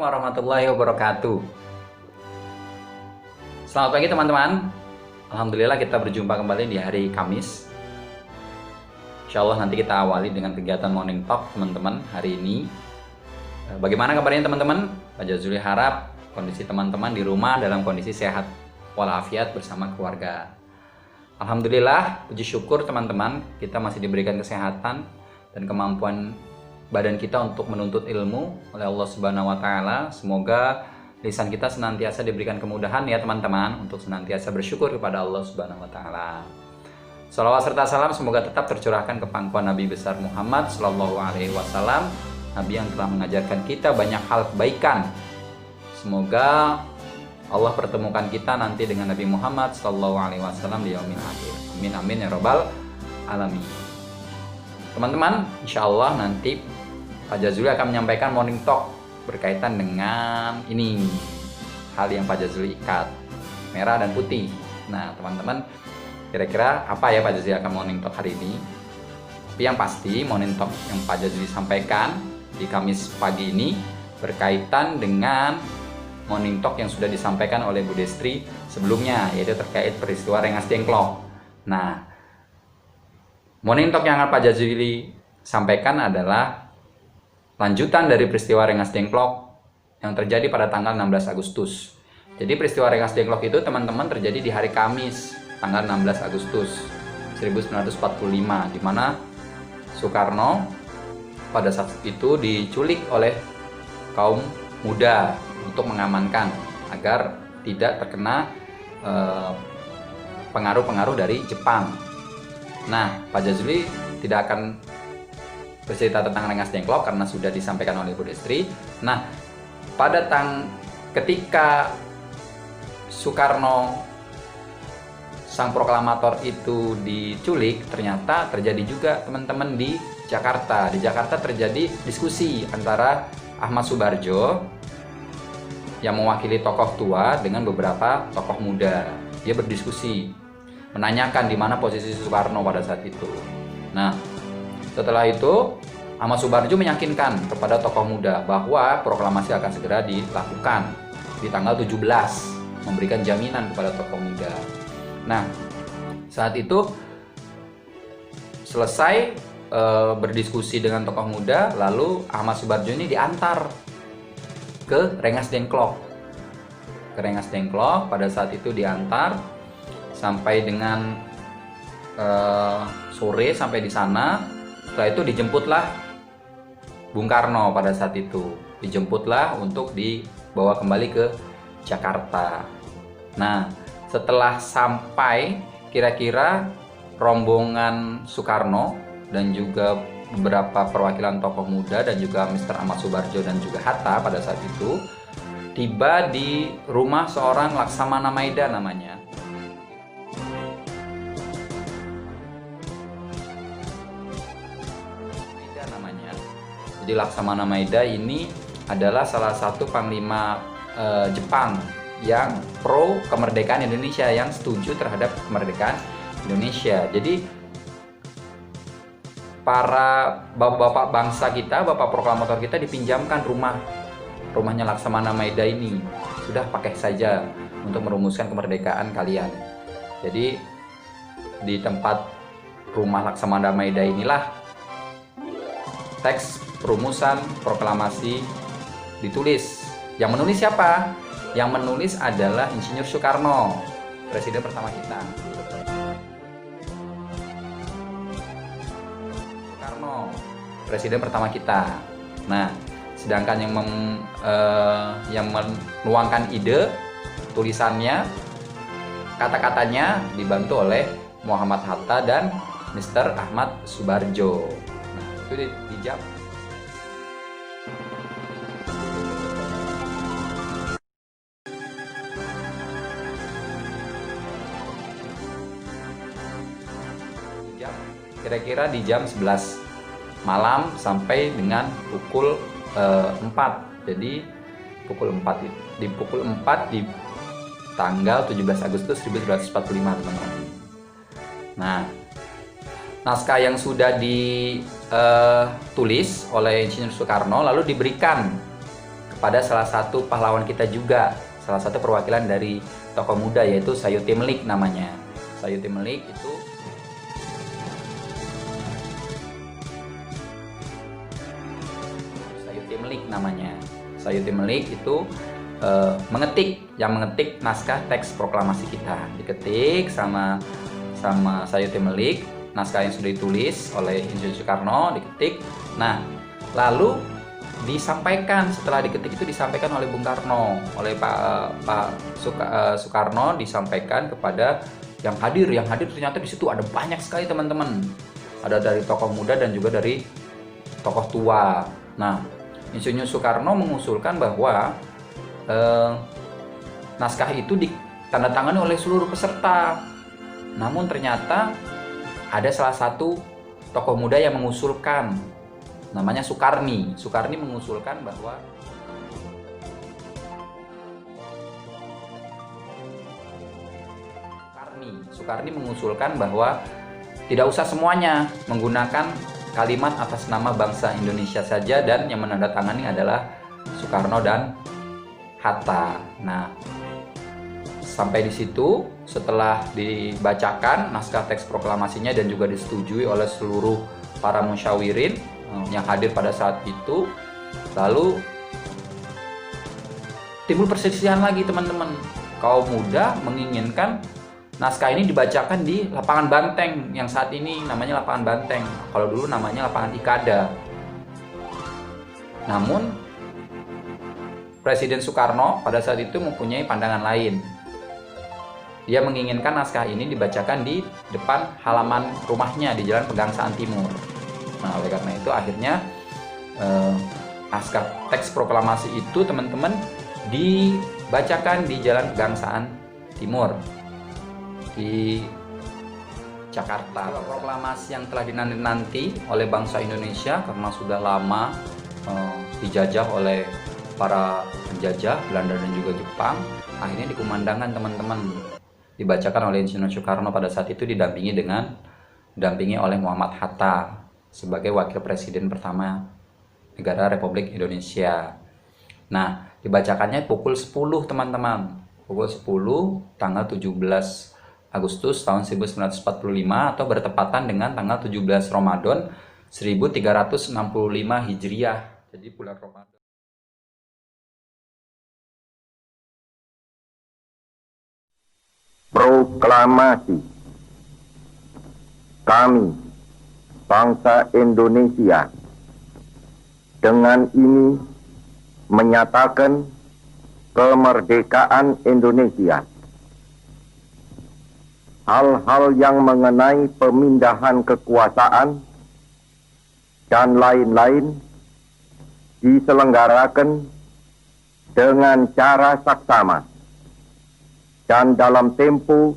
warahmatullahi wabarakatuh. Selamat pagi teman-teman. Alhamdulillah kita berjumpa kembali di hari Kamis. Insya Allah nanti kita awali dengan kegiatan morning talk teman-teman hari ini. Bagaimana kabarnya teman-teman? Pak Jazuli harap kondisi teman-teman di rumah dalam kondisi sehat walafiat bersama keluarga. Alhamdulillah, puji syukur teman-teman, kita masih diberikan kesehatan dan kemampuan badan kita untuk menuntut ilmu oleh Allah Subhanahu wa Ta'ala. Semoga lisan kita senantiasa diberikan kemudahan ya teman-teman untuk senantiasa bersyukur kepada Allah Subhanahu wa Ta'ala. Salawat serta salam semoga tetap tercurahkan ke pangkuan Nabi besar Muhammad Sallallahu Alaihi Wasallam, Nabi yang telah mengajarkan kita banyak hal kebaikan. Semoga Allah pertemukan kita nanti dengan Nabi Muhammad Sallallahu Alaihi Wasallam di yaumil akhir. Amin amin ya robbal alamin. Teman-teman, insya Allah nanti Pak Jazuli akan menyampaikan morning talk berkaitan dengan ini, hal yang Pak Jazuli ikat, merah dan putih. Nah teman-teman, kira-kira apa ya Pak Jazuli akan morning talk hari ini? Tapi yang pasti morning talk yang Pak Jazuli sampaikan di Kamis pagi ini berkaitan dengan morning talk yang sudah disampaikan oleh Bu Destri sebelumnya, yaitu terkait peristiwa Rengas Dengklok. Nah, morning talk yang akan Pak Jazuli sampaikan adalah lanjutan dari peristiwa Rengas Dengklok yang terjadi pada tanggal 16 Agustus. Jadi peristiwa Rengas Dengklok itu teman-teman terjadi di hari Kamis, tanggal 16 Agustus 1945, di mana Soekarno pada saat itu diculik oleh kaum muda untuk mengamankan agar tidak terkena pengaruh-pengaruh dari Jepang. Nah, Pak Jazuli tidak akan bercerita tentang Rengas Dengklok karena sudah disampaikan oleh Bu Destri. Nah, pada ketika Soekarno sang proklamator itu diculik, ternyata terjadi juga teman-teman di Jakarta. Di Jakarta terjadi diskusi antara Ahmad Subarjo yang mewakili tokoh tua dengan beberapa tokoh muda. Dia berdiskusi, menanyakan di mana posisi Soekarno pada saat itu. Nah, setelah itu Ahmad Subarjo meyakinkan kepada tokoh muda bahwa proklamasi akan segera dilakukan di tanggal 17, memberikan jaminan kepada tokoh muda. Nah, saat itu selesai berdiskusi dengan tokoh muda, lalu Ahmad Subarjo ini diantar ke Rengas Dengklok. Ke Rengas Dengklok pada saat itu diantar sampai dengan sore sampai di sana. Setelah itu dijemputlah Bung Karno pada saat itu. Dijemputlah untuk dibawa kembali ke Jakarta. Nah, setelah sampai kira-kira rombongan Soekarno dan juga beberapa perwakilan tokoh muda dan juga Mr. Ahmad Subarjo dan juga Hatta pada saat itu tiba di rumah seorang Laksamana Maida namanya. Jadi Laksamana Maida ini adalah salah satu panglima Jepang yang pro kemerdekaan Indonesia, yang setuju terhadap kemerdekaan Indonesia. Jadi para bapak-bapak bangsa kita, bapak proklamator kita dipinjamkan rumahnya Laksamana Maida ini. Sudah pakai saja untuk merumuskan kemerdekaan kalian. Jadi di tempat rumah Laksamana Maida inilah teks perumusan proklamasi ditulis. Yang menulis siapa? Yang menulis adalah Insinyur Soekarno, presiden pertama kita. Soekarno, presiden pertama kita. Nah, sedangkan yang menuangkan ide tulisannya, kata-katanya dibantu oleh Muhammad Hatta dan Mr. Ahmad Subarjo. Nah, itu dijawab. Kira-kira di jam 11 malam sampai dengan pukul 4. Jadi pukul 4 di tanggal 17 Agustus 1945 teman-teman. Nah, naskah yang sudah ditulis oleh Insinyur Soekarno lalu diberikan kepada salah satu pahlawan kita juga, salah satu perwakilan dari tokoh muda, yaitu Sayuti Melik namanya. Sayuti Melik itu Sayuti Melik itu mengetik naskah teks proklamasi kita, diketik sama Sayuti Melik, naskah yang sudah ditulis oleh Insinyur Soekarno diketik. Nah, lalu disampaikan, setelah diketik itu disampaikan oleh Bung Karno, oleh Pak Soekarno, disampaikan kepada yang hadir ternyata di situ ada banyak sekali teman-teman, ada dari tokoh muda dan juga dari tokoh tua. Nah, Insinyur Soekarno mengusulkan bahwa naskah itu ditandatangani oleh seluruh peserta. Namun ternyata ada salah satu tokoh muda yang mengusulkan, namanya Soekarni. Soekarni mengusulkan bahwa tidak usah semuanya, menggunakan kalimat atas nama bangsa Indonesia saja, dan yang menandatangani adalah Soekarno dan Hatta. Nah, sampai di situ, setelah dibacakan naskah teks proklamasinya dan juga disetujui oleh seluruh para musyawirin yang hadir pada saat itu, lalu timbul perselisihan lagi teman-teman. Kaum muda menginginkan naskah ini dibacakan di lapangan Banteng, yang saat ini namanya lapangan Banteng. Kalau dulu namanya lapangan Ikada. Namun Presiden Soekarno pada saat itu mempunyai pandangan lain. Dia menginginkan naskah ini dibacakan di depan halaman rumahnya di Jalan Pegangsaan Timur. Nah, oleh karena itu akhirnya naskah teks proklamasi itu teman-teman dibacakan di Jalan Pegangsaan Timur di Jakarta. Proklamasi yang telah dinanti-nanti oleh bangsa Indonesia karena sudah lama dijajah oleh para penjajah Belanda dan juga Jepang, akhirnya dikumandangkan teman-teman, dibacakan oleh Insinyur Soekarno pada saat itu didampingi oleh Muhammad Hatta sebagai wakil presiden pertama negara Republik Indonesia. Nah, dibacakannya pukul 10 teman-teman, pukul 10 tanggal 17 Agustus tahun 1945 atau bertepatan dengan tanggal 17 Ramadan 1365 Hijriah. Jadi bulan Ramadan. Proklamasi. Kami, bangsa Indonesia, dengan ini menyatakan kemerdekaan Indonesia. Hal-hal yang mengenai pemindahan kekuasaan dan lain-lain diselenggarakan dengan cara saksama dan dalam tempo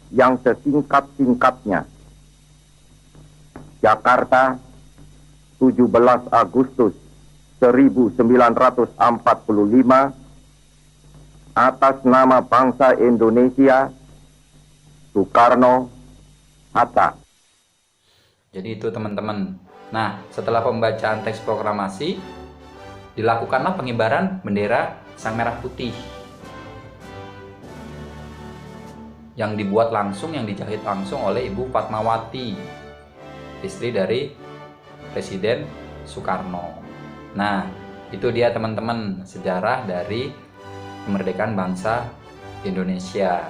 yang sesingkat-singkatnya. Jakarta, 17 Agustus 1945, atas nama bangsa Indonesia, Soekarno, Hatta. Jadi itu teman-teman. Nah, setelah pembacaan teks proklamasi, dilakukanlah pengibaran bendera Sang Merah Putih yang dibuat langsung, yang dijahit langsung oleh Ibu Fatmawati, istri dari Presiden Soekarno. Nah, itu dia teman-teman sejarah dari kemerdekaan bangsa Indonesia.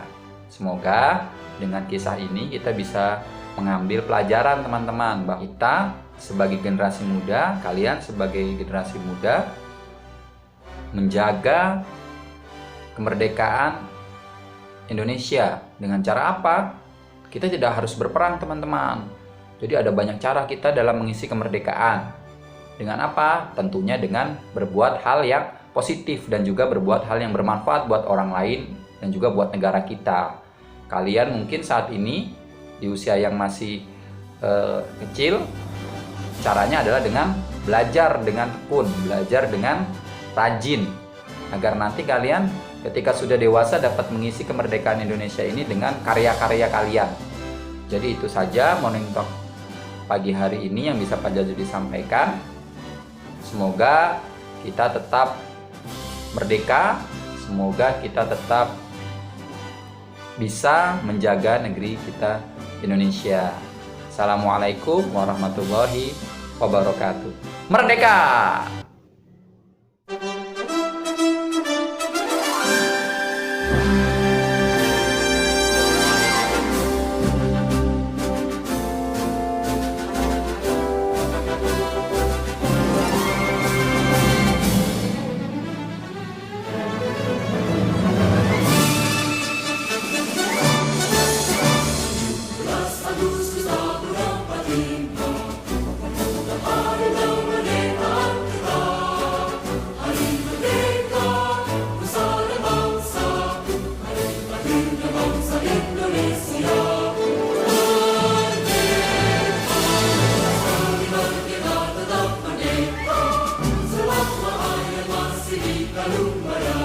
Semoga dengan kisah ini kita bisa mengambil pelajaran teman-teman, bahwa kita sebagai generasi muda, kalian sebagai generasi muda, menjaga kemerdekaan Indonesia. Dengan cara apa? Kita tidak harus berperang teman-teman. Jadi ada banyak cara kita dalam mengisi kemerdekaan. Dengan apa? Tentunya dengan berbuat hal yang positif dan juga berbuat hal yang bermanfaat buat orang lain dan juga buat negara kita. Kalian mungkin saat ini di usia yang masih kecil, caranya adalah dengan belajar dengan tekun, belajar dengan rajin, agar nanti kalian ketika sudah dewasa dapat mengisi kemerdekaan Indonesia ini dengan karya-karya kalian. Jadi itu saja Morning Talk pagi hari ini yang bisa Pak Jazuli sampaikan. Semoga kita tetap merdeka. Semoga kita tetap bisa menjaga negeri kita Indonesia. Assalamualaikum warahmatullahi wabarakatuh. Merdeka! Lumba